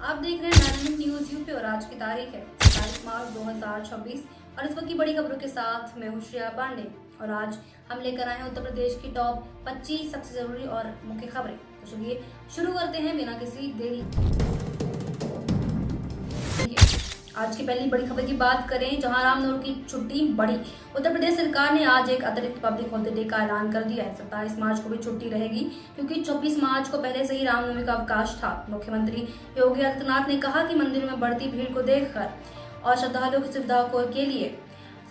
आप देख रहे हैं डायनामिक न्यूज यूपी और आज की तारीख है 27 मार्च 2026 और इस वक्त की बड़ी खबरों के साथ मैं हूं श्रेया पांडे और आज हम लेकर आए हैं उत्तर प्रदेश की टॉप 25 सबसे जरूरी और मुख्य खबरें। तो चलिए शुरू करते हैं बिना किसी देरी। आज की पहली बड़ी खबर की बात करें, जहां रामनवमी की छुट्टी बढ़ी। उत्तर प्रदेश सरकार ने आज एक अतिरिक्त पब्लिक हॉलिडे का ऐलान कर दिया है। 27 मार्च को भी छुट्टी रहेगी क्योंकि 24 मार्च को पहले से ही रामनवमी का अवकाश था। मुख्यमंत्री योगी आदित्यनाथ ने कहा कि मंदिरों में बढ़ती भीड़ को देखकर और श्रद्धालुओं की सुविधा के लिए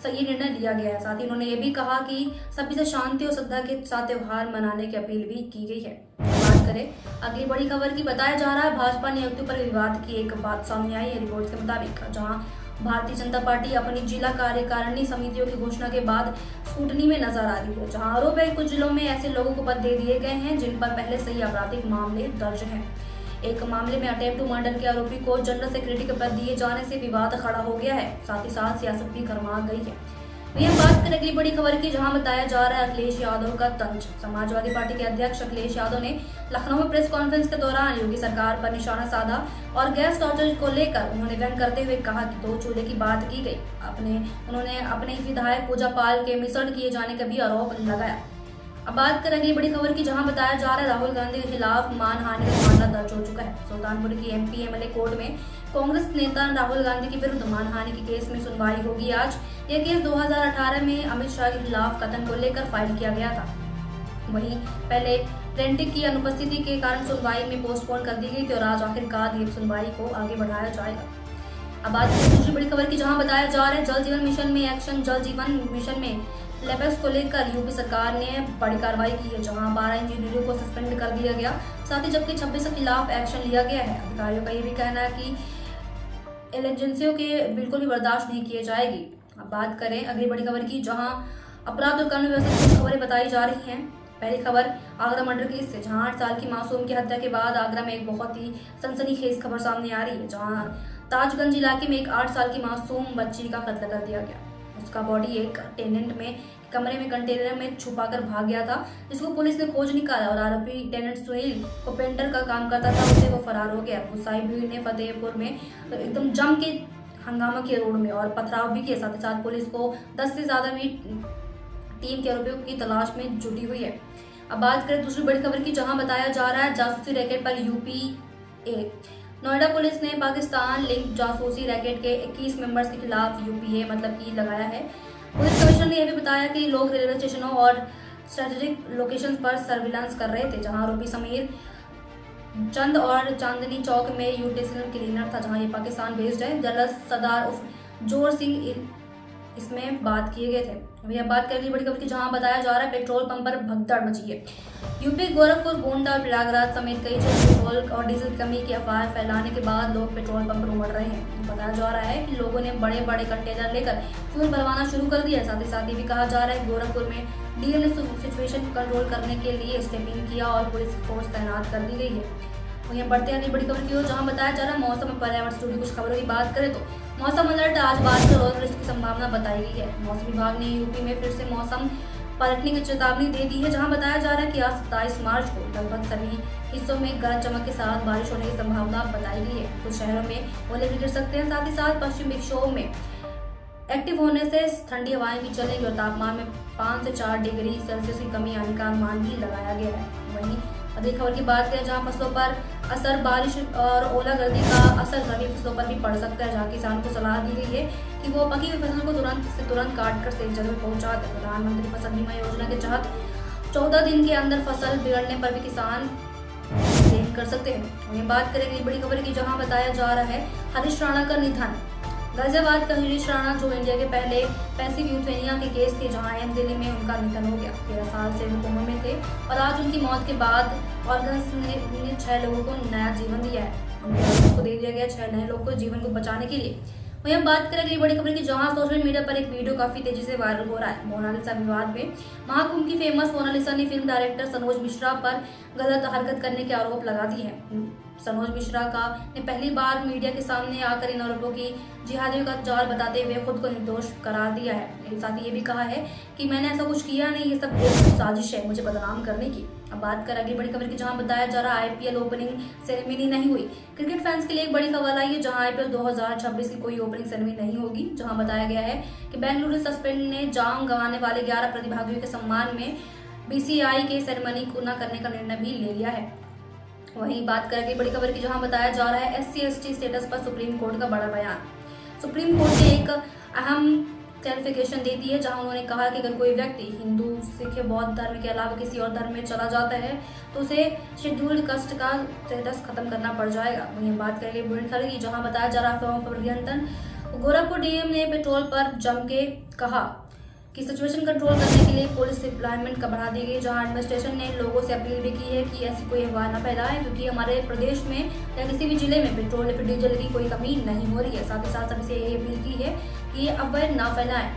सही निर्णय लिया गया है। साथ ही उन्होंने ये भी कहा कि सभी से शांति और श्रद्धा के साथ त्योहार मनाने की अपील भी की गई है। बात करें अगली बड़ी खबर की, बताया जा रहा है भाजपा नियुक्ति पर विवाद की एक बात सामने आई है। रिपोर्ट के मुताबिक जहां भारतीय जनता पार्टी अपनी जिला कार्यकारिणी समितियों की घोषणा के बाद स्कूटनी में नजर आ रही है, जहां आरोप है कुछ जिलों में ऐसे लोगों को पद दे दिए गए हैं जिन पर पहले से ही आपराधिक मामले दर्ज हैं। एक मामले में अटेम्प्ट टू मर्डर के आरोपी को जनरल सेक्रेटरी के पद दिए जाने से विवाद खड़ा हो गया है। साथ ही साथ सियासत भी गरमा गई है। वहीं बात करें अगली बड़ी खबर की, जहां बताया जा रहा है अखिलेश यादव का तंज। समाजवादी पार्टी के अध्यक्ष अखिलेश यादव ने लखनऊ में प्रेस कॉन्फ्रेंस के दौरान योगी सरकार पर निशाना साधा और गैस टॉर्चर को लेकर उन्होंने व्यंग करते हुए कहा कि 2 चूल्हे की बात की गई। उन्होंने अपने ही विधायक पूजा पाल के मिसर्ण किए जाने का भी आरोप लगाया। अब बात करें अगली बड़ी खबर की, जहां बताया जा रहा है राहुल गांधी के खिलाफ मानहानि का मामला दर्ज हो चुका है। सुल्तानपुर की एमपी एमएलए कोर्ट में कांग्रेस नेता राहुल गांधी के विरुद्ध मानहानि के केस में सुनवाई होगी आज। यह केस 2018 में अमित शाह के खिलाफ कथन को लेकर फाइल किया गया था। वहीं पहले प्लेंटिफ की अनुपस्थिति के कारण सुनवाई में पोस्टपोन कर दी गई थी और आज आखिरकार ये सुनवाई को आगे बढ़ाया जाएगा। अब बात करें दूसरी बड़ी खबर की, जहां बताया जा रहा है जल जीवन मिशन में एक्शन। जल जीवन मिशन में लैप्स को लेकर यूपी सरकार ने बड़ी कार्रवाई की है, जहां 12 इंजीनियरों को सस्पेंड कर दिया गया। साथ ही जबकि 26 के खिलाफ एक्शन लिया गया है। अधिकारियों का ये भी कहना है कि एजेंसियों के बिल्कुल भी बर्दाश्त नहीं किए जाएगी। अब बात करें अगली बड़ी खबर की, जहां अपराध और कानून व्यवस्था की कुछ खबरें बताई जा रही हैं। पहली खबर आगरा मर्डर केस से, जहां 8 साल की मासूम की हत्या के बाद आगरा में एक बहुत ही सनसनीखेज खबर सामने आ रही है, जहां ताजगंज इलाके में एक 8 साल की मासूम बच्ची का कत्ल कर दिया गया। उसका बॉडी एक टेनेंट में कमरे में कंटेनर में छुपाकर भाग गया था, जिसको पुलिस ने खोज निकाला और आरोपी टेनेंट सुनील को पेंटर का काम करता था, उससे वो फरार हो गया। गुस्साई भीड़ ने फतेहपुर में एकदम जम के हंगामा किया रोड में और पथराव भी किया। साथ ही साथ पुलिस को 10 से ज्यादा भी टीम के आरोपियों की तलाश में जुटी हुई है। अब बात करें दूसरी बड़ी खबर की, जहां बताया जा रहा है जासूसी रैकेट पर यूपीए। नोएडा पुलिस ने पाकिस्तान लिंक जासूसी रैकेट के 21 मेंबर्स के खिलाफ यूपीए मतलब की लगाया है। पुलिस कमिश्नर ने यह भी बताया कि लोग रेलवे स्टेशनों और स्ट्रेटेजिक लोकेशन पर सर्विलांस कर रहे थे, जहां आरोपी समीर चंद और चांदनी चौक में यूटेंसिल क्लीनर था, जहां ये पाकिस्तान बेस्ड है। जनरल सरदार उर्फ जोर सिंह इसमें बात किए गए थे। वही बात करेंगे बड़ी खबर की, जहां बताया जा रहा है पेट्रोल पंप पर भगदड़ मची है। यूपी गोरखपुर गोंडा और प्रयागराज समेत कई जगह पेट्रोल और डीजल की कमी की अफवाह फैलाने के बाद लोग पेट्रोल पंप पर उमड़ रहे हैं। बताया जा रहा है कि लोगों ने बड़े बड़े कंटेनर लेकर फ्यूल भरवाना शुरू कर दिया। साथ ही ये भी कहा जा रहा है गोरखपुर में डीएम ने सिचुएशन को कंट्रोल करने के लिए स्टेपिंग किया और पुलिस फोर्स तैनात कर दी गई है। वहीं बढ़ते हैं बड़ी खबर की ओर, जहां बताया जा रहा है मौसम और पर्यावरण से जुड़ी कुछ खबरों की बात करें तो मौसम अलर्ट आज बारिश और वृष्टि की संभावना बताई गई है। मौसम विभाग ने यूपी में फिर से मौसम पलटने की चेतावनी दे दी है, जहां बताया जा रहा है कि आज 27 मार्च को लगभग सभी हिस्सों में गरज चमक के साथ बारिश होने की संभावना बताई गई है। कुछ शहरों में ओले भी गिर सकते हैं। साथ ही साथ पश्चिमी विक्षोभ में एक्टिव होने से ठंडी हवाएं भी चलेंगी और तापमान में 5 से 4 डिग्री सेल्सियस की कमी आने का अनुमान भी लगाया गया है। वहीं अधिक खबर की बात करें, जहां फसलों पर असर बारिश और ओलागर्दी का असर रबी फसलों पर भी पड़ सकता है, जहां किसानों को सलाह दी गई है कि वो पकी हुई फसल को तुरंत काट कर सही जगह पहुंचा दें। प्रधानमंत्री फसल बीमा योजना के तहत 14 दिन के अंदर फसल बिगड़ने पर भी किसान क्लेम कर सकते हैं। वहीं बात करेंगे बड़ी खबर की, जहां बताया जा रहा है हरीश राणा का निधन। गाजियाबाद का हरीश राणा जो इंडिया के पहले पैसिव यूथेनिया के केस थे, जहां एम्स दिल्ली में उनका निधन हो गया। 13 साल से वो कोमा में थे और आज उनकी मौत के बाद ऑर्गन्स ने 6 लोगों को नया जीवन दिया है। उनको दे दिया गया 6 नए लोगों को जीवन को बचाने के लिए। वहीं हम बात करें अगली बड़ी खबर की, जहां सोशल मीडिया पर एक वीडियो काफी तेजी से वायरल हो रहा है। मोनालिसा विवाद में महाकुंभ की फेमस मोनालिसा ने फिल्म डायरेक्टर सनोज मिश्रा पर गलत हरकत करने के आरोप लगा दिए हैं। सनोज मिश्रा ने पहली बार मीडिया के सामने आकर इन आरोपों की जिहादियों का जाल बताते हुए खुद को निर्दोष करार दिया है। साथ ही ये भी कहा है कि मैंने ऐसा कुछ किया नहीं, ये सब एक साजिश है मुझे बदनाम करने की। अब बात करें अगली बड़ी खबर की, जहां बताया जा रहा है आईपीएल ओपनिंग सेरेमनी नहीं हुई। क्रिकेट फैंस के लिए एक बड़ी खबर आई है, जहां आईपीएल 2026 की कोई ओपनिंग सेरेमनी नहीं होगी। जहां बताया गया है कि बेंगलुरु सस्पेंड ने जान गंवाने वाले 11 प्रतिभागियों के सम्मान में बीसीआई के सेरेमनी को न करने का निर्णय भी ले लिया है। वहीं बात करें अगली बड़ी खबर की, जहां बताया जा रहा है SC/ST स्टेटस पर सुप्रीम कोर्ट का बड़ा बयान। सुप्रीम कोर्ट ने एक अहम क्लैरिफिकेशन दे दी है, जहां उन्होंने कहा कि अगर कोई व्यक्ति हिंदू, सिख, बौद्ध धर्म के अलावा किसी और धर्म में चला जाता है तो उसे शेड्यूल्ड कास्ट का स्टेटस खत्म करना पड़ जाएगा। वहीं बात करेंगे बुरी खबर की, जहां बताया जा रहा है पर नियंत्रण। गोरखपुर डीएम ने पेट्रोल पर जम के कहा कि सिचुएशन कंट्रोल करने के लिए पुलिस डिप्लॉयमेंट का बढ़ा दी गई। जहां एडमिनिस्ट्रेशन ने लोगों से अपील भी की है कि ऐसी कोई अफवाह न फैलाएं, क्योंकि हमारे प्रदेश में या किसी भी जिले में पेट्रोल या फिर डीजल की कोई कमी नहीं हो रही है। साथ ही साथ सभी से यही अपील की है कि ये अफवाह न फैलाएं।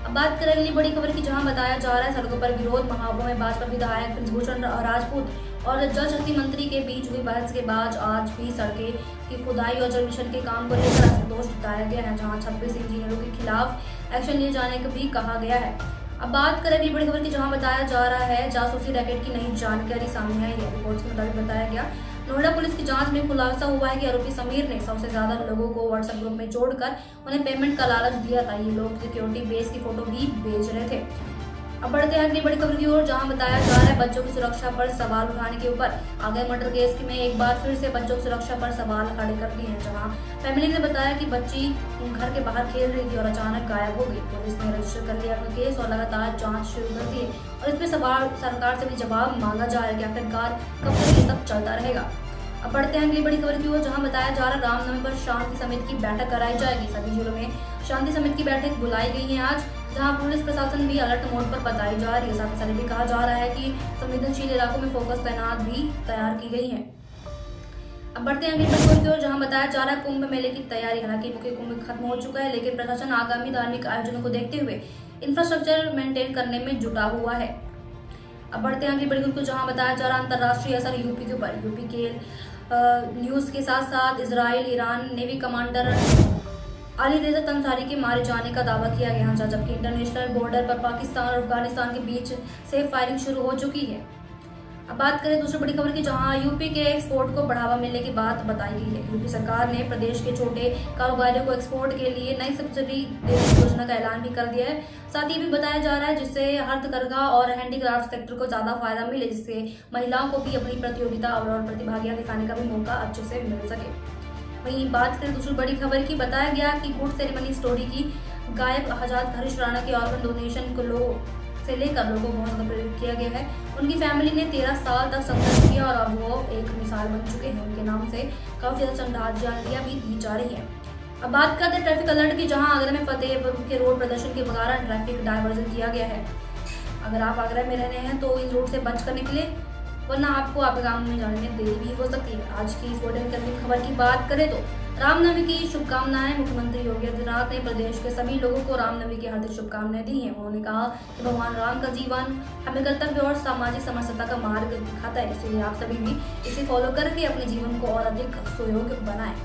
अब बात करें अगली बड़ी खबर की, जहां बताया जा रहा है सड़कों पर विरोध। महाबो में भाजपा विधायक ब्रजभूषण राजपूत और जल शक्ति मंत्री के बीच हुई बहस के बाद आज भी सड़कें की खुदाई और जल मिशन के काम को लेकर असंतोष जताया गया है, जहां 26 इंजीनियरों के खिलाफ एक्शन लिए जाने को भी कहा गया है। अब बात करें अगली बड़ी खबर की, जहां बताया जा रहा है जासूसी रैकेट की नई जानकारी सामने आई है। रिपोर्ट्स के मुताबिक बताया गया, नोएडा पुलिस की जांच में खुलासा हुआ है कि आरोपी समीर ने 100 से ज्यादा लोगों को व्हाट्सएप ग्रुप में जोड़कर उन्हें पेमेंट का लालच दिया था। ये लोग सिक्योरिटी बेस की फोटो भी भेज रहे थे। अब बढ़ते हैं अगली बड़ी खबर की ओर, जहां बताया जा रहा है बच्चों की सुरक्षा पर सवाल उठाने के ऊपर आ गए मर्डर केस में एक बार फिर से बच्चों की सुरक्षा पर सवाल खड़े कर दिए हैं। जहां फैमिली ने बताया कि बच्ची घर के बाहर खेल रही थी और अचानक गायब हो गई। पुलिस ने रजिस्टर कर लिया अपना केस और लगातार जांच शुरू कर दी है और इस पे सवाल सरकार से भी जवाब मांगा जा रहा है कि आखिरकार कब तक ये सब चलता रहेगा। अब बढ़ते हैं अगली बड़ी खबर की ओर, जहां बताया जा रहा है रामनवमी पर शांति समिति की बैठक कराई जाएगी। सभी जिलों में शांति समिति की बैठक बुलाई गई है आज, जहां पुलिस प्रशासन भी अलर्ट मोड पर बताई जा रही है। साथ ही साथ भी कहा जा रहा है कि संवेदनशील इलाकों में फोकस तैनात भी तैयार की गई है। अब बढ़ते हैं अगली खबर की ओर, जहां बताया जा रहा है कुंभ मेले की तैयारी। हालांकि मुख्य कुंभ खत्म हो चुका है, लेकिन प्रशासन आगामी धार्मिक आयोजनों को देखते हुए इंफ्रास्ट्रक्चर मेंटेन करने में जुटा हुआ है। अब बढ़ते हैं अगली बड़ी खबर को, जहां बताया जा रहा है अंतर्राष्ट्रीय असर यूपी के ऊपर। यूपी के न्यूज के साथ साथ Israel, Iran navy commander Ali रेजा तंसारी के मारे जाने का दावा किया गया है, जबकि इंटरनेशनल बॉर्डर पर पाकिस्तान और अफगानिस्तान के बीच से फायरिंग शुरू हो चुकी है। अब बात करें दूसरी बड़ी खबर की, जहां यूपी के एक्सपोर्ट को बढ़ावा मिलने की बात बताई गई है। यूपी सरकार ने प्रदेश के छोटे कारोबारियों को एक्सपोर्ट के लिए नई सब्सिडी देने की योजना का ऐलान भी कर दिया है। साथ ही भी बताया जा रहा है जिससे हस्तकरघा और हैंडीक्राफ्ट सेक्टर को ज्यादा फायदा मिले, जिससे महिलाओं को भी अपनी प्रतियोगिता और प्रतिभागियां दिखाने का भी मौका अच्छे से मिल सके। वहीं बात करें दूसरी बड़ी खबर की, बताया गया कि गुड सेरेमनी स्टोरी की गायक आजाद हरीश राणा के ऑर्गन डोनेशन को से लेकर लोगों को बहुत ज्यादा प्रेरित किया गया है। उनकी फैमिली ने 13 साल तक संघर्ष किया और अब वो एक मिसाल बन चुके हैं। उनके नाम से काफी ज्यादा श्रद्धांजलियां भी दी जा रही है। अब बात करते हैं ट्रैफिक अलर्ट की, जहां आगरा में फतेहपुर के रोड प्रदर्शन के कारण ट्रैफिक डायवर्जन किया गया है। अगर आप आगरा में रह रहे हैं तो इस रोड से बच करने के लिए, वरना आपको आपके काम में जाने में देरी भी हो सकती है। आज की इस इम्पोर्टेंट खबर की बात करें तो रामनवमी की शुभकामनाएं। मुख्यमंत्री योगी आदित्यनाथ ने प्रदेश के सभी लोगों को रामनवमी की हार्दिक शुभकामनाएं दी हैं। उन्होंने कहा कि भगवान राम का जीवन हमें कर्तव्य और सामाजिक समरसता का मार्ग दिखाता है, इसलिए आप सभी भी इसे फॉलो करके अपने जीवन को और अधिक सुयोग्य बनाएं।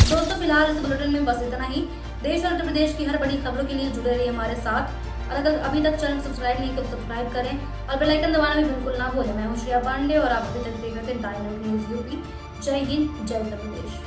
दोस्तों, फिलहाल इस बुलेटिन में बस इतना ही। देश और उत्तर प्रदेश की हर बड़ी खबरों के लिए जुड़े रहिए हमारे साथ। और अगर अभी तक चैनल सब्सक्राइब नहीं किया तो सब्सक्राइब करें और बेल आइकन दबाना भी बिल्कुल ना भूलें। मैं हूं श्रेया पांडे और आप देख रहे हैं टाइम न्यूज़ यूपी। जय हिंद, जय उत्तर प्रदेश।